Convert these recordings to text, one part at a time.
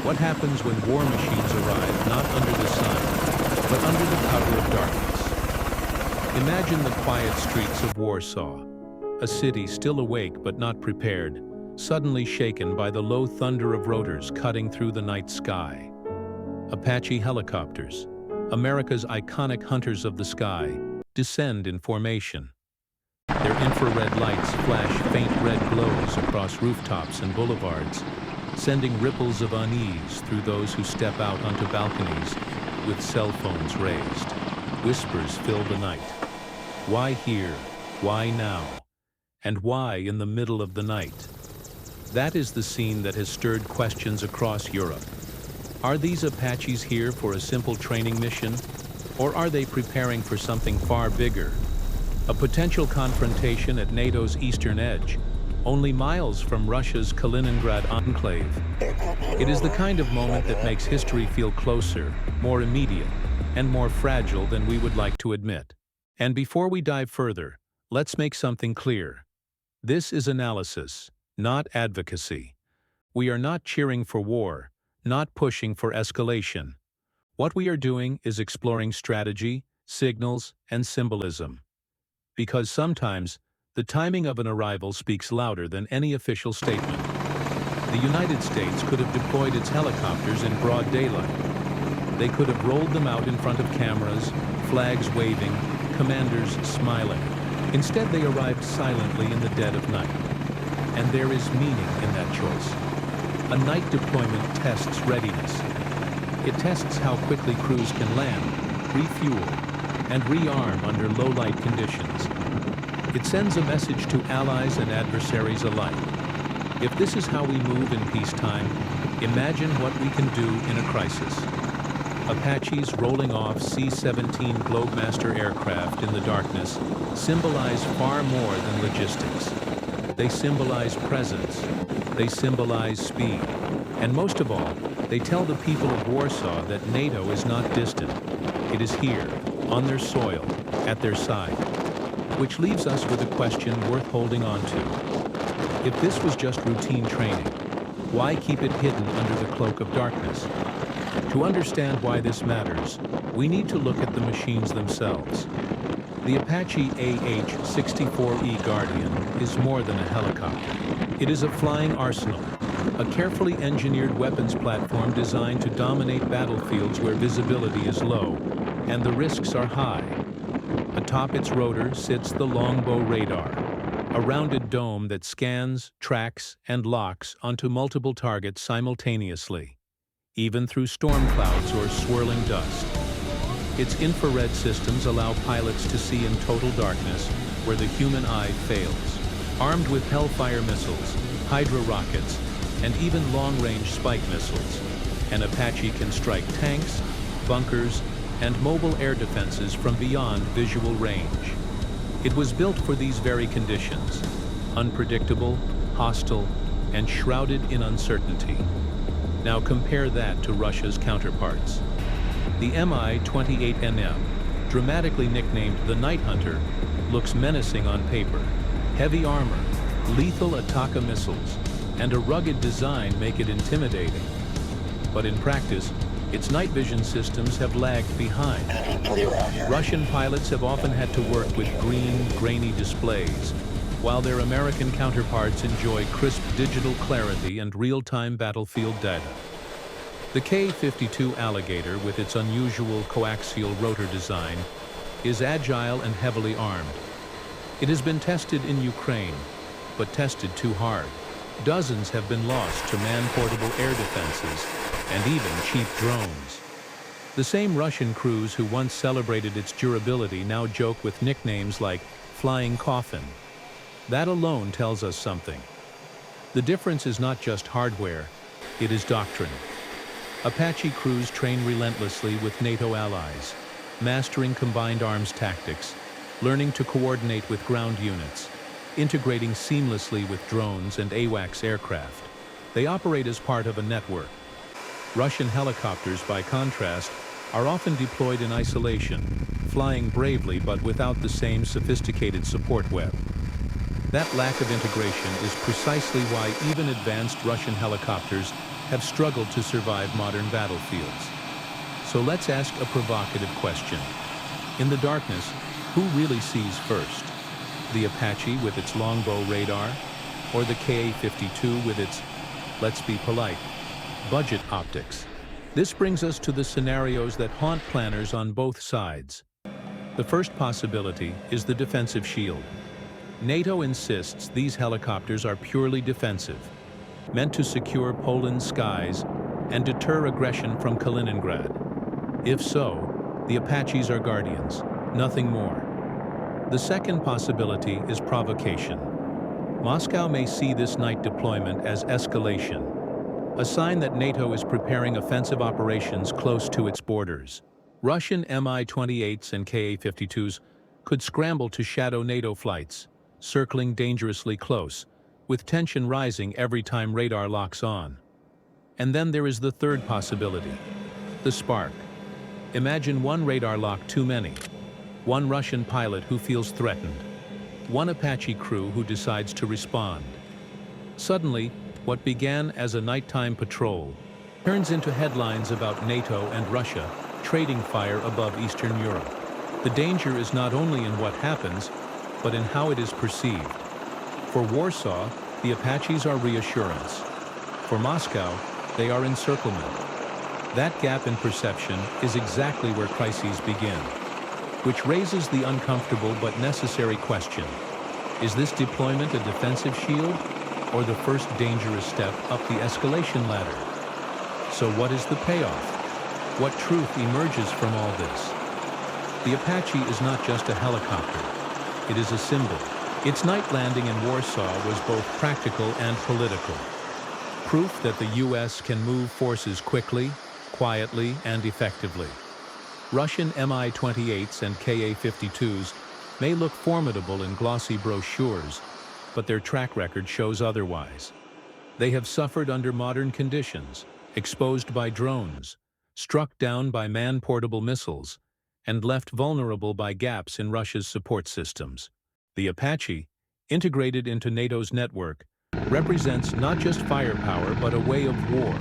What happens when war machines arrive not under the sun, but under the cover of darkness? Imagine the quiet streets of Warsaw, a city still awake but not prepared, suddenly shaken by the low thunder of rotors cutting through the night sky. Apache helicopters, America's iconic hunters of the sky, descend in formation. Their infrared lights flash faint red glows across rooftops and boulevards, sending ripples of unease through those who step out onto balconies with cell phones raised. Whispers fill the night. Why here? Why now? And why in the middle of the night? That is the scene that has stirred questions across Europe. Are these Apaches here for a simple training mission? Or are they preparing for something far bigger? A potential confrontation at NATO's eastern edge, only miles from Russia's Kaliningrad enclave. It is the kind of moment that makes history feel closer, more immediate, and more fragile than we would like to admit. And before we dive further, let's make something clear. This is analysis, not advocacy. We are not cheering for war, not pushing for escalation. What we are doing is exploring strategy, signals, and symbolism. Because sometimes, the timing of an arrival speaks louder than any official statement. The United States could have deployed its helicopters in broad daylight. They could have rolled them out in front of cameras, flags waving, commanders smiling. Instead, they arrived silently in the dead of night. And there is meaning in that choice. A night deployment tests readiness. It tests how quickly crews can land, refuel, and rearm under low-light conditions. It sends a message to allies and adversaries alike. If this is how we move in peacetime, imagine what we can do in a crisis. Apaches rolling off C-17 Globemaster aircraft in the darkness symbolize far more than logistics. They symbolize presence. They symbolize speed. And most of all, they tell the people of Warsaw that NATO is not distant. It is here, on their soil, at their side. Which leaves us with a question worth holding on to. If this was just routine training, why keep it hidden under the cloak of darkness? To understand why this matters, we need to look at the machines themselves. The Apache AH-64E Guardian is more than a helicopter. It is a flying arsenal, a carefully engineered weapons platform designed to dominate battlefields where visibility is low and the risks are high. Atop its rotor sits the Longbow radar, a rounded dome that scans, tracks, and locks onto multiple targets simultaneously, even through storm clouds or swirling dust. Its infrared systems allow pilots to see in total darkness where the human eye fails. Armed with Hellfire missiles, Hydra rockets, and even long-range spike missiles, an Apache can strike tanks, bunkers, and mobile air defenses from beyond visual range. It was built for these very conditions, unpredictable, hostile, and shrouded in uncertainty. Now compare that to Russia's counterparts. The Mi-28, dramatically nicknamed the Night Hunter, looks menacing on paper. Heavy armor, lethal Ataka missiles, and a rugged design make it intimidating. But in practice, its night vision systems have lagged behind. Russian pilots have often had to work with green, grainy displays, while their American counterparts enjoy crisp digital clarity and real-time battlefield data. The Ka-52 Alligator, with its unusual coaxial rotor design, is agile and heavily armed. It has been tested in Ukraine, but tested too hard. Dozens have been lost to man-portable air defenses and even cheap drones. The same Russian crews who once celebrated its durability now joke with nicknames like Flying Coffin. That alone tells us something. The difference is not just hardware, it is doctrine. Apache crews train relentlessly with NATO allies, mastering combined arms tactics, learning to coordinate with ground units, integrating seamlessly with drones and AWACS aircraft. They operate as part of a network. Russian helicopters, by contrast, are often deployed in isolation, flying bravely but without the same sophisticated support web. That lack of integration is precisely why even advanced Russian helicopters have struggled to survive modern battlefields. So let's ask a provocative question. In the darkness, who really sees first? The Apache with its Longbow radar, or the Ka-52 with its, let's be polite, budget optics? This brings us to the scenarios that haunt planners on both sides. The first possibility is the defensive shield. NATO insists these helicopters are purely defensive, meant to secure Poland's skies and deter aggression from Kaliningrad. If so, the Apaches are guardians, nothing more. The second possibility is provocation. Moscow may see this night deployment as escalation, a sign that NATO is preparing offensive operations close to its borders. Russian Mi-28s and Ka-52s could scramble to shadow NATO flights, circling dangerously close, with tension rising every time radar locks on. And then there is the third possibility, the spark. Imagine one radar lock too many, one Russian pilot who feels threatened, one Apache crew who decides to respond. Suddenly, what began as a nighttime patrol turns into headlines about NATO and Russia trading fire above Eastern Europe. The danger is not only in what happens, but in how it is perceived. For Warsaw, the Apaches are reassurance. For Moscow, they are encirclement. That gap in perception is exactly where crises begin, which raises the uncomfortable but necessary question: is this deployment a defensive shield, or the first dangerous step up the escalation ladder? So what is the payoff? What truth emerges from all this? The Apache is not just a helicopter. It is a symbol. Its night landing in Warsaw was both practical and political. Proof that the U.S. can move forces quickly, quietly, and effectively. Russian Mi-28s and Ka-52s may look formidable in glossy brochures, but their track record shows otherwise. They have suffered under modern conditions, exposed by drones, struck down by man-portable missiles, and left vulnerable by gaps in Russia's support systems. The Apache, integrated into NATO's network, represents not just firepower but a way of war,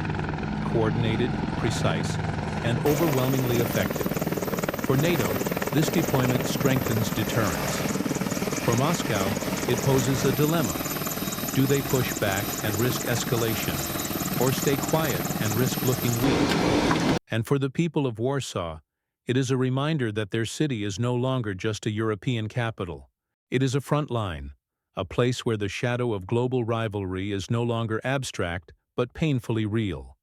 coordinated, precise, and overwhelmingly effective. For NATO, this deployment strengthens deterrence. For Moscow, it poses a dilemma. Do they push back and risk escalation, or stay quiet and risk looking weak? And for the people of Warsaw, it is a reminder that their city is no longer just a European capital. It is a front line, a place where the shadow of global rivalry is no longer abstract but painfully real.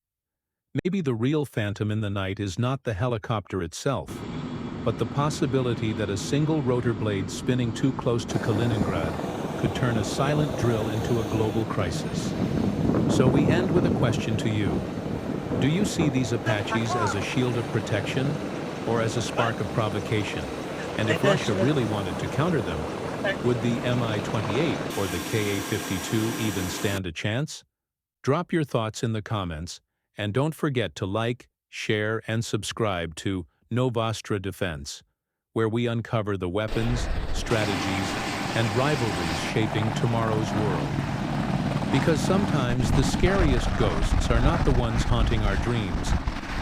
Maybe the real phantom in the night is not the helicopter itself, but the possibility that a single rotor blade spinning too close to Kaliningrad could turn a silent drill into a global crisis. So we end with a question to you. Do you see these Apaches as a shield of protection or as a spark of provocation? And if Russia really wanted to counter them, would the Mi-28 or the Ka-52 even stand a chance? Drop your thoughts in the comments, and don't forget to like, share, and subscribe to Novastra Defense, where we uncover the weapons, strategies, and rivalries shaping tomorrow's world. Because sometimes the scariest ghosts are not the ones haunting our dreams,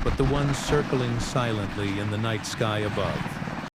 but the ones circling silently in the night sky above.